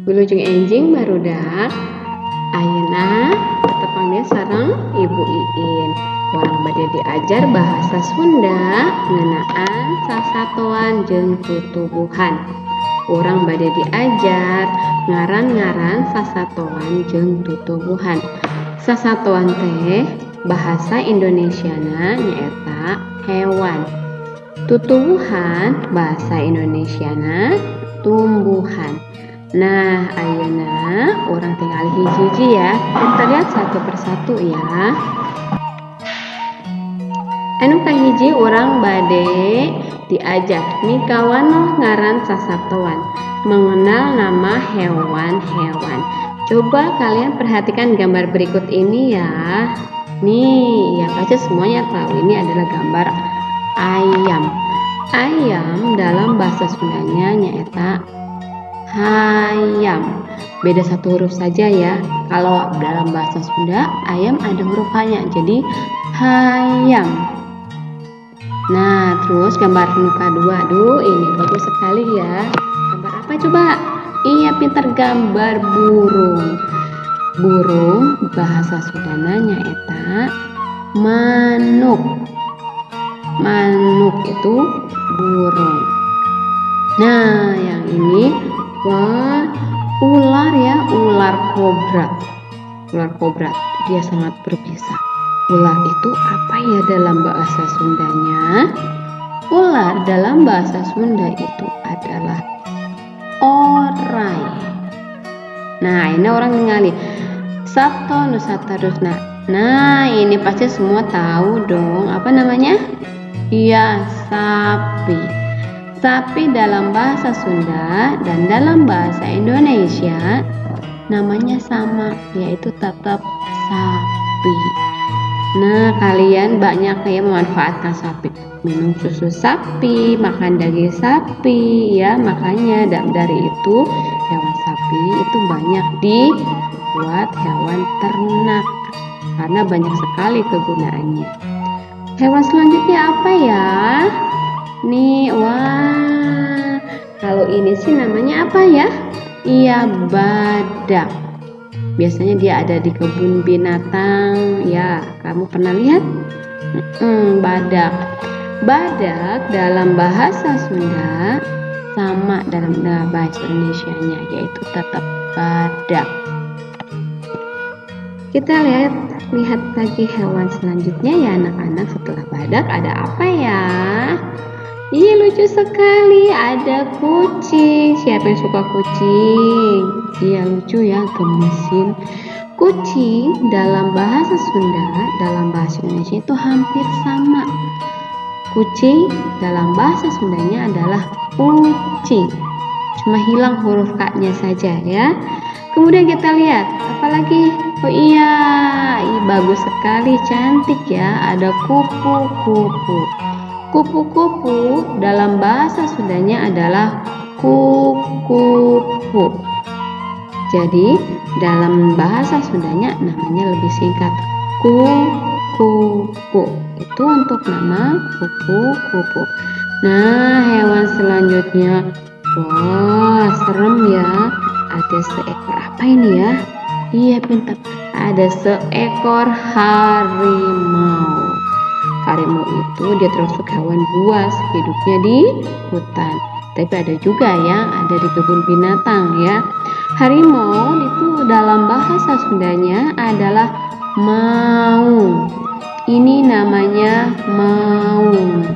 Wilujeng enjing barudak ayeuna tetep panggil sareng Ibu Iin. Urang bade diajar bahasa Sunda ngeunaan sasatoan jeung tutuwuhan. Urang bade diajar ngaran-ngaran sasatoan jeung tutuwuhan. Sasatoan teh bahasa Indonesiana nyaeta hewan. Tutuwuhan bahasa Indonesiana tumbuhan. Nah, ayeuna urang tinggal hiji-hiji ya. Kita lihat satu persatu ya. Anu kahiji urang bade diajar mikawan ngaran sasatoan, mengenal nama hewan-hewan. Coba kalian perhatikan gambar berikut ini ya. Nih, ya pasti semuanya tahu ini adalah gambar ayam. Ayam dalam bahasa Sundanya nyaeta hayam. Beda satu huruf saja ya. Kalau dalam bahasa Sunda, ayam ada huruf H-nya, jadi hayam. Nah, terus gambar muka dua. Aduh, ini bagus sekali ya. Gambar apa coba? Iya, pintar, gambar burung. Burung bahasa Sundana nyaeta manuk. Manuk itu burung. Nah, yang ini wah, ular ya, ular kobra. Ular kobra, dia sangat berbisa. Ular itu apa ya dalam bahasa Sundanya? Ular dalam bahasa Sunda itu adalah orai. Nah, ini orang ningali Sabto Nusa Tarusna. Nah, ini pasti semua tahu dong. Apa namanya? Iya, sapi. Sapi dalam bahasa Sunda dan dalam bahasa Indonesia namanya sama, yaitu tetap sapi. Nah, kalian banyak ya memanfaatkan sapi, minum susu sapi, makan daging sapi ya, makanya dari itu hewan sapi itu banyak dibuat hewan ternak karena banyak sekali kegunaannya. Hewan selanjutnya apa ya? Nih, wah, kalau ini sih namanya apa ya? Iya, badak. Biasanya dia ada di kebun binatang. Ya, kamu pernah lihat? Badak. Badak dalam bahasa Sunda sama dalam bahasa Indonesianya, yaitu tetap badak. Kita lihat lagi hewan selanjutnya ya anak-anak. Setelah badak ada apa ya? Ih, lucu sekali, ada kucing. Siapa yang suka kucing? Iya, lucu ya, gemesin. Kucing dalam bahasa Sunda, dalam bahasa Indonesia itu hampir sama. Kucing dalam bahasa Sundanya adalah ucing. Cuma hilang huruf K-nya saja ya. Kemudian kita lihat, apalagi? Oh iya, bagus sekali, cantik ya. Ada kupu-kupu. Kupu-kupu dalam bahasa Sundanya adalah kukupu. Jadi dalam bahasa Sundanya namanya lebih singkat, kukupu. Itu untuk nama kupu-kupu. Nah, hewan selanjutnya, wah, serem ya. Ada seekor apa ini ya? Iya, pintar. Ada seekor harimau. Harimau itu dia termasuk hewan buas, hidupnya di hutan. Tapi ada juga yang ada di kebun binatang ya. Harimau itu dalam bahasa Sundanya adalah maung. Ini namanya maung.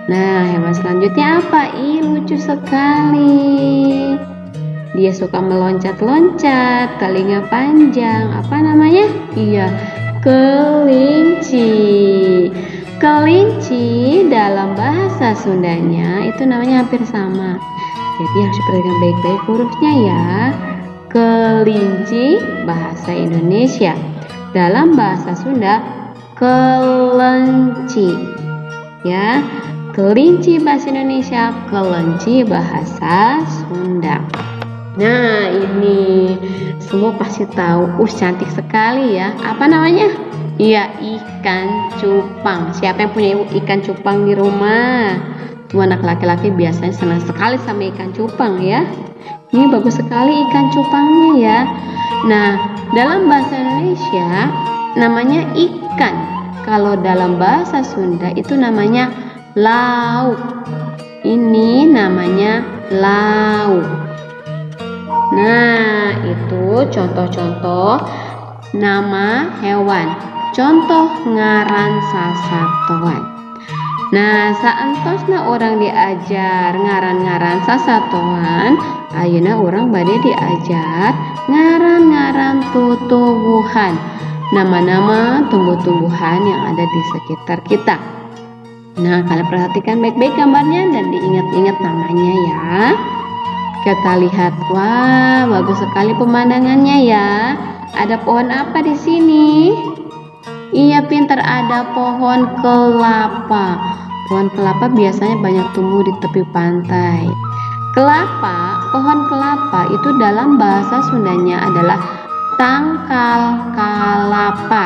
Nah, hewan selanjutnya apa? Ih, lucu sekali. Dia suka meloncat-loncat, telinga panjang. Apa namanya? Iya, kelinci. Kelinci dalam bahasa Sundanya itu namanya hampir sama. Jadi harus diperhatikan baik-baik hurufnya ya. Kelinci bahasa Indonesia. Dalam bahasa Sunda, kelenci. Ya, kelinci bahasa Indonesia, kelenci bahasa Sunda. Nah, ini semua pasti tahu. Cantik sekali ya. Apa namanya? Iya, ikan cupang. Siapa yang punya ikan cupang di rumah? Tuh anak laki-laki biasanya senang sekali sama ikan cupang ya. Ini bagus sekali ikan cupangnya ya. Nah, dalam bahasa Indonesia namanya ikan. Kalau dalam bahasa Sunda itu namanya lauk. Ini namanya lauk. Nah, itu contoh-contoh nama hewan. Contoh ngaran sasatoan. Nah, saentosna orang diajar ngaran-ngaran sasatoan, ayeuna orang bade diajar ngaran-ngaran tutuwuhan. Nama-nama tumbuh-tumbuhan yang ada di sekitar kita. Nah, kalian perhatikan baik-baik gambarnya dan diingat-ingat namanya ya. Kita lihat, wah, bagus sekali pemandangannya ya. Ada pohon apa di sini? Iya, pintar, ada pohon kelapa. Pohon kelapa biasanya banyak tumbuh di tepi pantai. Pohon kelapa itu dalam bahasa Sundanya adalah tangkal kalapa.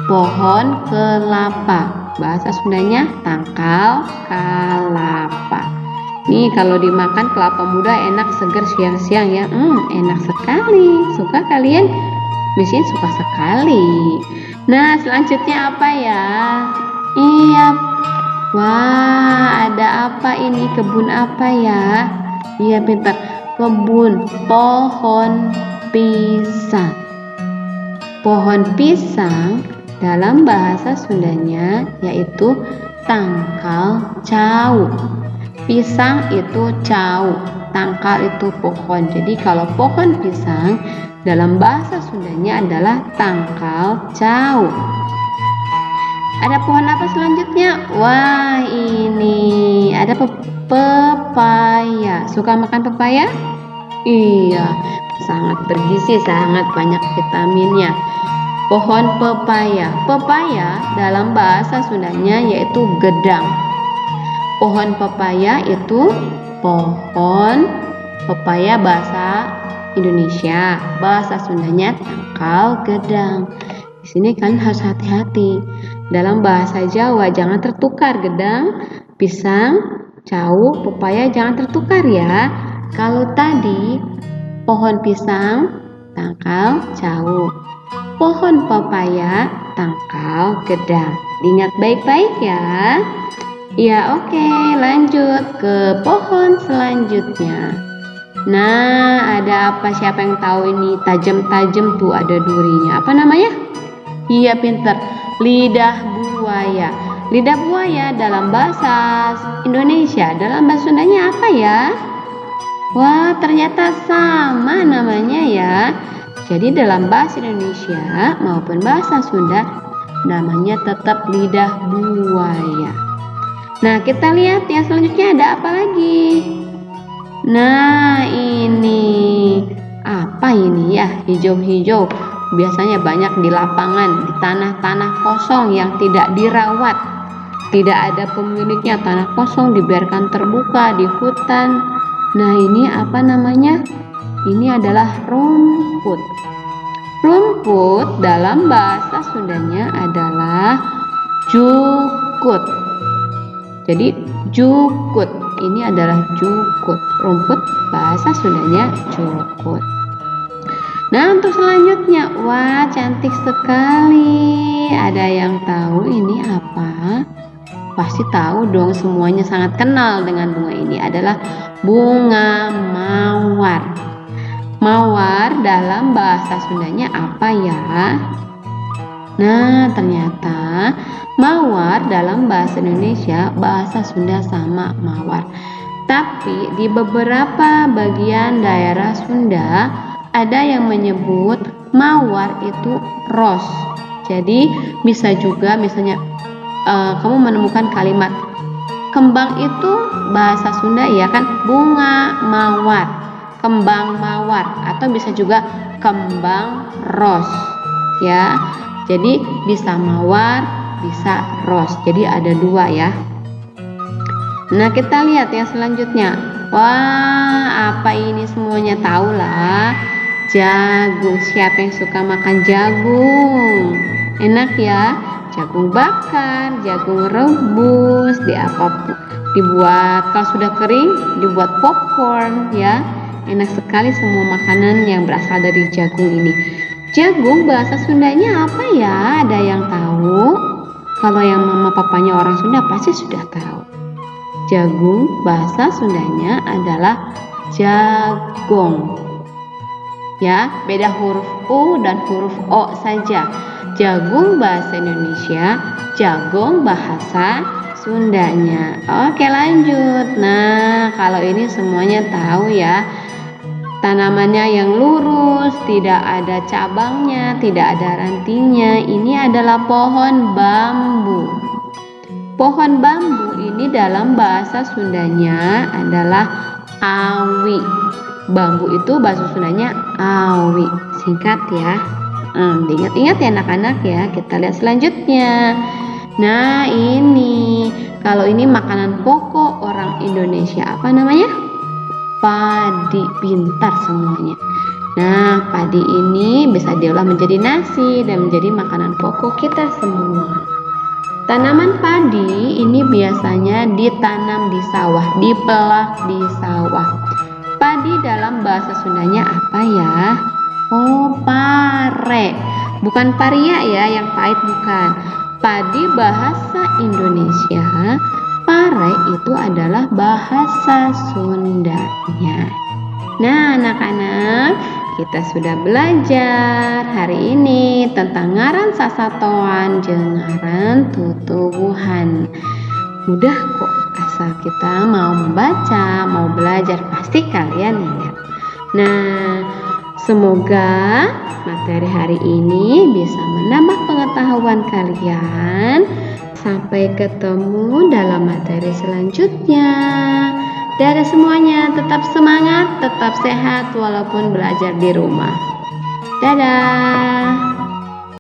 Pohon kelapa, bahasa Sundanya tangkal kalapa. Nih kalau dimakan kelapa muda enak, segar siang-siang ya. Enak sekali. Suka kalian? Misalnya suka sekali. Nah, selanjutnya apa ya? Iya. Wah, ada apa ini? Kebun apa ya? Iya, pintar. Kebun pohon pisang. Pohon pisang dalam bahasa Sundanya yaitu tangkal cau. Pisang itu cau, tangkal itu pohon. Jadi kalau pohon pisang dalam bahasa Sundanya adalah tangkal cau. Ada pohon apa selanjutnya? Wah, ini ada pepaya. Suka makan pepaya? Iya, sangat bergizi, sangat banyak vitaminnya. Pohon pepaya. Pepaya dalam bahasa Sundanya yaitu gedang. Pohon pepaya itu pohon pepaya bahasa Indonesia, bahasa Sundanya tangkal gedang. Di sini kalian harus hati-hati. Dalam bahasa Jawa jangan tertukar gedang, pisang, cau, pepaya jangan tertukar ya. Kalau tadi pohon pisang tangkal cau, pohon pepaya tangkal gedang. Diingat baik-baik ya. Ya, oke, lanjut ke pohon selanjutnya. Nah, ada apa? Siapa yang tahu ini? Tajam-tajam tuh ada durinya. Apa namanya? Iya, pintar. Lidah buaya. Lidah buaya dalam bahasa Indonesia, dalam bahasa Sundanya apa ya? Wah, ternyata sama namanya ya. Jadi dalam bahasa Indonesia maupun bahasa Sunda namanya tetap lidah buaya. Nah, kita lihat yang selanjutnya ada apa lagi. Nah, ini apa ini ya? Hijau-hijau. Biasanya banyak di lapangan, di tanah-tanah kosong yang tidak dirawat. Tidak ada pemiliknya, tanah kosong dibiarkan terbuka di hutan. Nah, ini apa namanya? Ini adalah rumput. Rumput dalam bahasa Sundanya adalah jukut. Jadi jukut ini adalah jukut. Rumput bahasa Sundanya jukut. Nah, untuk selanjutnya, wah, cantik sekali. Ada yang tahu ini apa? Pasti tahu dong, semuanya sangat kenal dengan bunga ini. Adalah bunga mawar. Mawar dalam bahasa Sundanya apa ya? Nah, ternyata mawar dalam bahasa Indonesia, bahasa Sunda sama mawar. Tapi di beberapa bagian daerah Sunda ada yang menyebut mawar itu ros. Jadi bisa juga misalnya kamu menemukan kalimat kembang itu bahasa Sunda ya kan, bunga mawar, kembang mawar, atau bisa juga kembang ros ya. Jadi bisa mawar, bisa ros. Jadi ada dua ya. Nah, kita lihat yang selanjutnya. Wah, apa ini? Semuanya tahu lah. Jagung. Siapa yang suka makan jagung? Enak ya. Jagung bakar, jagung rebus, Dibuat kalau sudah kering, dibuat popcorn ya. Enak sekali semua makanan yang berasal dari jagung ini. Jagung bahasa Sundanya apa ya? Ada yang tahu? Kalau yang mama papanya orang Sunda pasti sudah tahu. Jagung bahasa Sundanya adalah jagong. Ya, beda huruf U dan huruf O saja. Jagung bahasa Indonesia, jagong bahasa Sundanya. Oke, lanjut. Nah, kalau ini semuanya tahu ya. Tanamannya yang lurus, tidak ada cabangnya, tidak ada rantingnya. Ini adalah pohon bambu. Pohon bambu ini dalam bahasa Sundanya adalah awi. Bambu itu bahasa Sundanya awi. Singkat ya. Ingat-ingat ya anak-anak ya. Kita lihat selanjutnya. Nah, ini kalau ini makanan pokok orang Indonesia, apa namanya? Padi. Pintar semuanya. Nah, padi ini bisa diolah menjadi nasi dan menjadi makanan pokok kita semua. Tanaman padi ini biasanya ditanam di sawah, dipelah di sawah. Padi dalam bahasa Sundanya apa ya? Oh, pare. Bukan paria ya, yang pahit bukan. Padi bahasa Indonesia, pare itu adalah bahasa Sundanya. Nah, anak-anak, kita sudah belajar hari ini tentang ngaran sasatoan jeung ngaran tutuwuhan. Mudah kok, asal kita mau membaca, mau belajar, pasti kalian ingat. Nah, semoga materi hari ini bisa menambah pengetahuan kalian. Sampai ketemu dalam materi selanjutnya. Dadah semuanya, tetap semangat, tetap sehat walaupun belajar di rumah. Dadah.